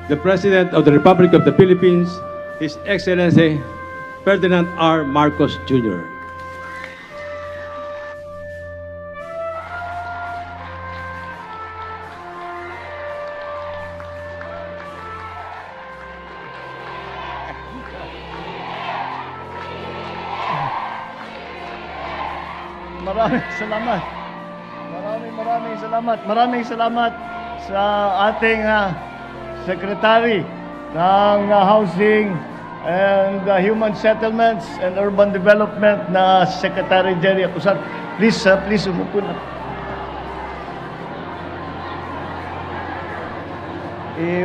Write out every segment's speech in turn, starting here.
the President of the Republic of the Philippines, His Excellency Ferdinand R. Marcos Jr. Maraming salamat. Maraming salamat sa ating Secretary ng Housing and Human Settlements and Urban Development na Secretary Jerry Acusar. Please umupo na.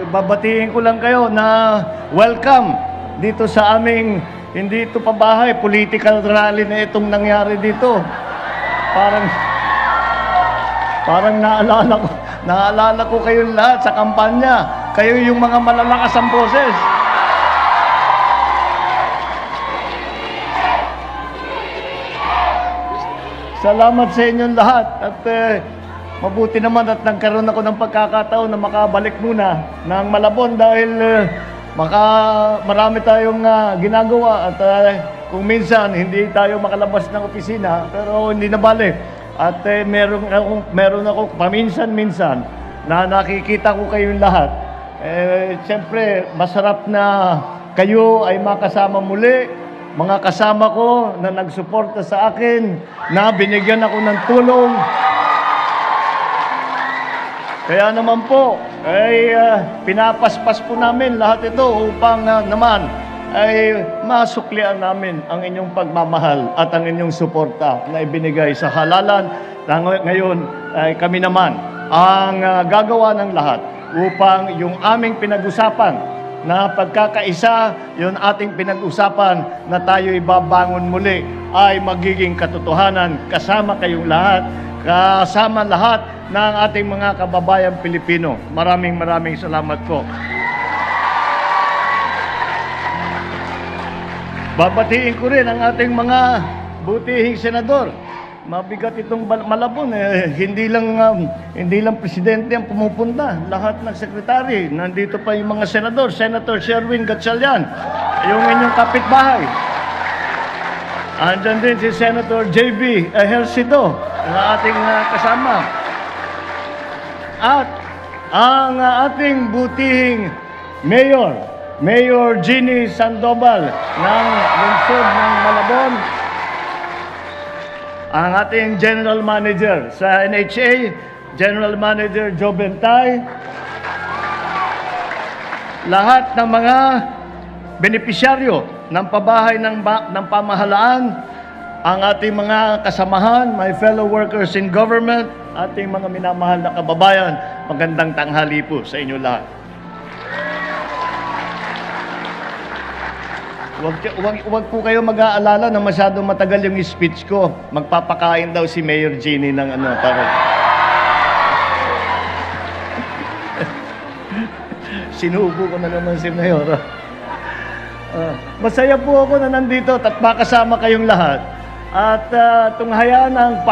Babatiin ko lang kayo na welcome dito sa aming, hindi ito pabahay, political rally na itong nangyari dito. Parang naalala ko kayong lahat sa kampanya. Kayo yung mga malalakas ang boses. Salamat sa inyong lahat. At mabuti naman at nagkaroon ako ng pagkakataon na makabalik muna ng Malabon dahil marami tayong ginagawa at kung minsan hindi tayo makalabas ng opisina, pero hindi na bale. At meron ako paminsan-minsan na nakikita ko kayong lahat. Siyempre, masarap na kayo ay makasama muli. Mga kasama ko na nagsuporta sa akin, na binigyan ako ng tulong. Kaya naman po, ay pinapaspas po namin lahat ito upang naman ay masuklian namin ang inyong pagmamahal at ang inyong suporta na ibinigay sa halalan. Ngayon ay kami naman ang gagawa ng lahat upang yung aming pinag-usapan na pagkakaisa, yung ating pinag-usapan na tayo ibabangon muli ay magiging katotohanan kasama kayong lahat, kasama lahat ng ating mga kababayang Pilipino. Maraming salamat po. Babatiin ko rin ang ating mga butihing senador. Mabigat itong Malabon. Hindi lang presidente ang pumupunta. Lahat ng sekretary. Nandito pa yung mga senador. Senator Sherwin Gatchalian, yung inyong kapitbahay. Andyan din si Senator J.B. Ejercito, na ating kasama. At ang ating butihing Mayor Jeannie Sandoval ng lungsod ng Malabon, ang ating General Manager sa NHA, General Manager Joe Bentay, lahat ng mga benepisyaryo ng pabahay ng pamahalaan, ang ating mga kasamahan, my fellow workers in government, ating mga minamahal na kababayan, magandang tanghali po sa inyo lahat. Huwag po kayo mag-aalala na masyadong matagal yung speech ko. Magpapakain daw si Mayor Jeannie ng para. Sinubo ko na naman si Mayor. Masaya po ako na nandito at makasama kayong lahat. At tunghayaan ang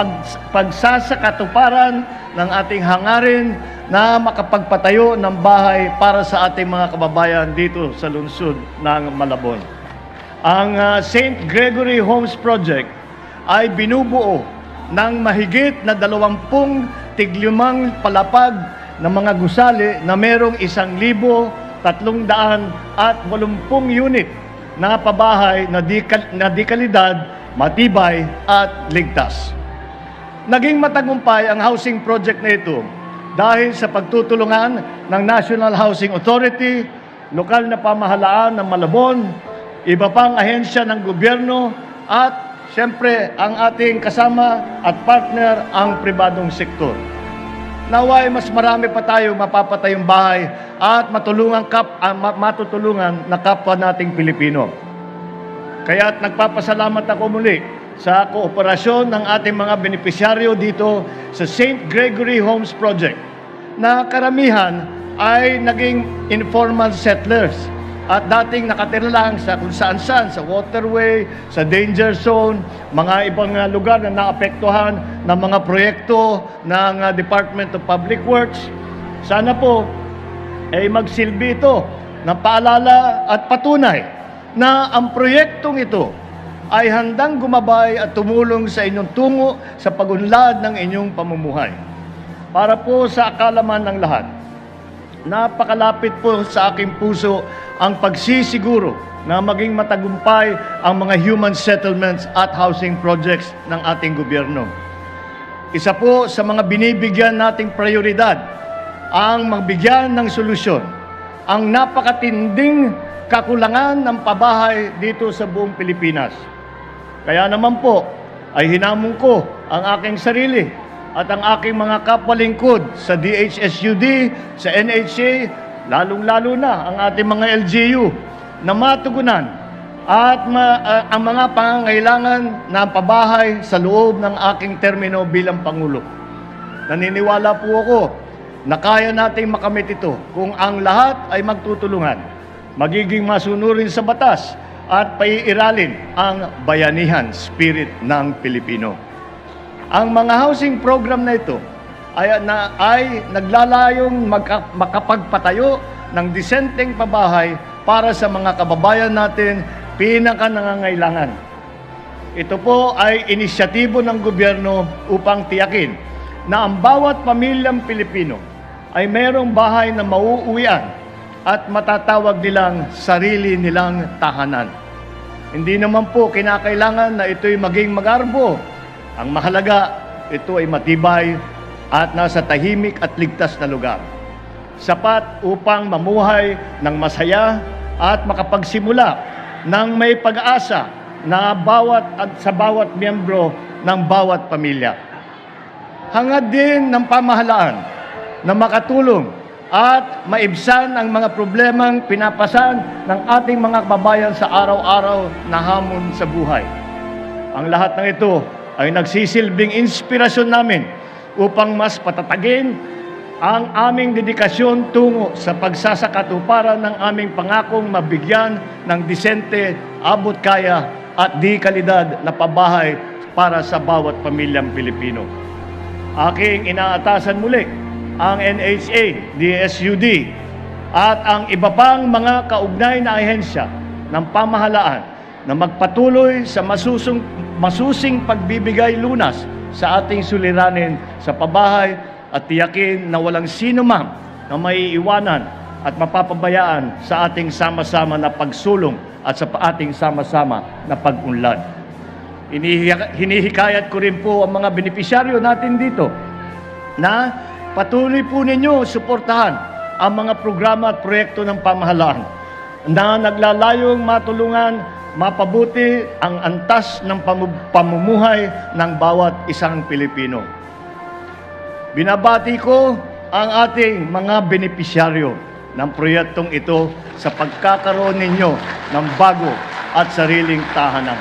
pagsasakatuparan ng ating hangarin na makapagpatayo ng bahay para sa ating mga kababayan dito sa lungsod ng Malabon. Ang St. Gregory Homes Project ay binubuo ng mahigit na 20 tiglimang palapag ng mga gusali na merong 1,380 unit na pabahay na dekalidad, matibay at ligtas. Naging matagumpay ang housing project na ito dahil sa pagtutulungan ng National Housing Authority, lokal na pamahalaan ng Malabon, iba pang ahensya ng gobyerno at siyempre ang ating kasama at partner ang pribadong sektor. Naway mas marami pa tayo mapapatayong bahay at matutulungan na kapwa nating Pilipino. Kaya't nagpapasalamat ako muli sa kooperasyon ng ating mga benepisyaryo dito sa St. Gregory Homes Project na karamihan ay naging informal settlers at dating nakatira lang sa kung saan-saan, sa waterway, sa danger zone, mga ibang lugar na naapektuhan ng mga proyekto ng Department of Public Works. Sana po ay magsilbi ito ng paalala at patunay na ang proyektong ito ay handang gumabay at tumulong sa inyong tungo sa pagunlad ng inyong pamumuhay. Para po sa akalaman ng lahat, napakalapit po sa aking puso ang pagsisiguro na maging matagumpay ang mga human settlements at housing projects ng ating gobyerno. Isa po sa mga binibigyan nating prioridad ang magbigyan ng solusyon ang napakatinding kakulangan ng pabahay dito sa buong Pilipinas. Kaya naman po ay hinamon ko ang aking sarili at ang aking mga kapwalingkod sa DHSUD, sa NHA, lalong-lalo na ang ating mga LGU na matugunan at ang mga pangangailangan ng pabahay sa loob ng aking termino bilang Pangulo. Naniniwala po ako na kaya nating makamit ito kung ang lahat ay magtutulungan, magiging masunurin sa batas at paiiralin ang bayanihan spirit ng Pilipino. Ang mga housing program na ito ay naglalayong makapagpatayo ng disenteng pabahay para sa mga kababayan natin pinaka-nangangailangan. Ito po ay inisyatibo ng gobyerno upang tiyakin na ang bawat pamilyang Pilipino ay mayroong bahay na mauuwian at matatawag nilang sarili nilang tahanan. Hindi naman po kinakailangan na ito'y maging magarbo. Ang mahalaga, ito ay matibay at nasa tahimik at ligtas na lugar. Sapat upang mamuhay ng masaya at makapagsimula ng may pag-asa na sa bawat miyembro ng bawat pamilya. Hangad din ng pamahalaan na makatulong at maibsan ang mga problemang pinapasan ng ating mga kababayan sa araw-araw na hamon sa buhay. Ang lahat ng ito ay nagsisilbing inspirasyon namin upang mas patatagin ang aming dedikasyon tungo sa pagsasakatuparan ng aming pangakong mabigyan ng disente, abot kaya at di kalidad na pabahay para sa bawat pamilyang Pilipino. Aking inaatasan muli ang NHA, DSUD at ang iba pang mga kaugnay na ahensya ng pamahalaan na magpatuloy sa masusing pagbibigay lunas sa ating suliranin sa pabahay at tiyakin na walang sino man na maiiwanan at mapapabayaan sa ating sama-sama na pagsulong at sa ating sama-sama na pag-unlad. Hinihikayat ko rin po ang mga benepisyaryo natin dito na patuloy po ninyo suportahan ang mga programa at proyekto ng pamahalaan na naglalayong matulungan mapabuti ang antas ng pamumuhay ng bawat isang Pilipino. Binabati ko ang ating mga benepisyaryo ng proyektong ito sa pagkakaroon ninyo ng bago at sariling tahanan.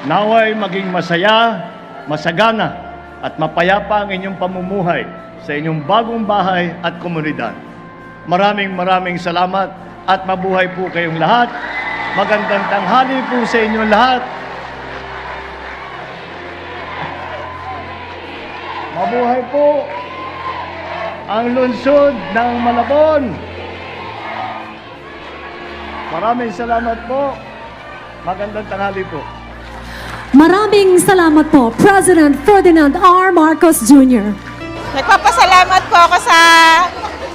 Naway maging masaya, masagana at mapayapa ang inyong pamumuhay sa inyong bagong bahay at komunidad. Maraming salamat at mabuhay po kayong lahat. Magandang tanghali po sa inyong lahat. Mabuhay po ang lungsod ng Malabon. Maraming salamat po. Magandang tanghali po. Maraming salamat po, President Ferdinand R. Marcos Jr. Nagpapasalamat po ako sa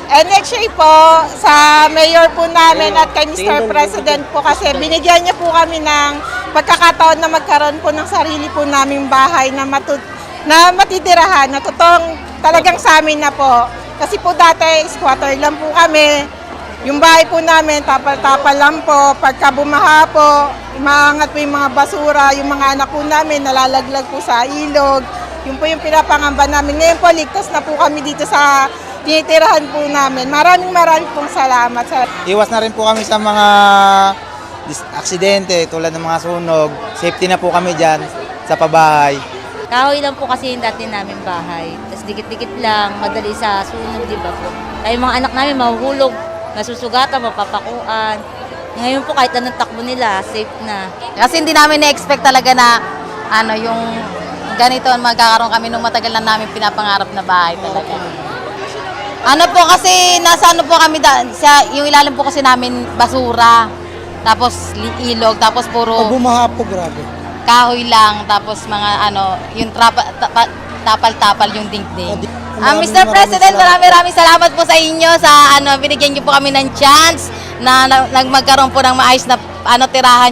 NHA po, sa mayor po namin at kay Mr. President po kasi binigyan niya po kami ng pagkakataon na magkaroon po ng sarili po naming bahay na matitirahan, na totoong talagang sa amin na po. Kasi po dati, squatter lang po kami. Yung bahay po namin, tapal-tapal lang po. Pagka bumaha po, umaangat po yung mga basura, yung mga anak po namin nalalaglag po sa ilog. Yun po yung pinapangamba namin. Ngayon po, ligtas na po kami dito sa tinitirahan po namin. Maraming pong salamat. Iwas na rin po kami sa mga aksidente tulad ng mga sunog. Safety na po kami dyan sa pabahay. Kahoy lang po kasi yung dati namin bahay. Tapos dikit-dikit lang, madali sa sunog, di ba po? Kaya yung mga anak namin mahuhulog, masusugatan, mapapakuan. Ngayon po kahit anong takbo nila, safe na. Kasi hindi namin na-expect talaga na yung ganito magkakaroon kami nung matagal na namin pinapangarap na bahay talaga. Ano po kasi, nasa ano po kami, yung ilalim po kasi namin basura. Tapos ilog, tapos puro bumaha po, grabe. kahoy lang, tapos mga ano, yung tapal-tapal yung dingding. Mr. President, maraming salamat po sa inyo sa ano, binigyan niyo po kami ng chance na magkaroon po ng maayos na ano tirahan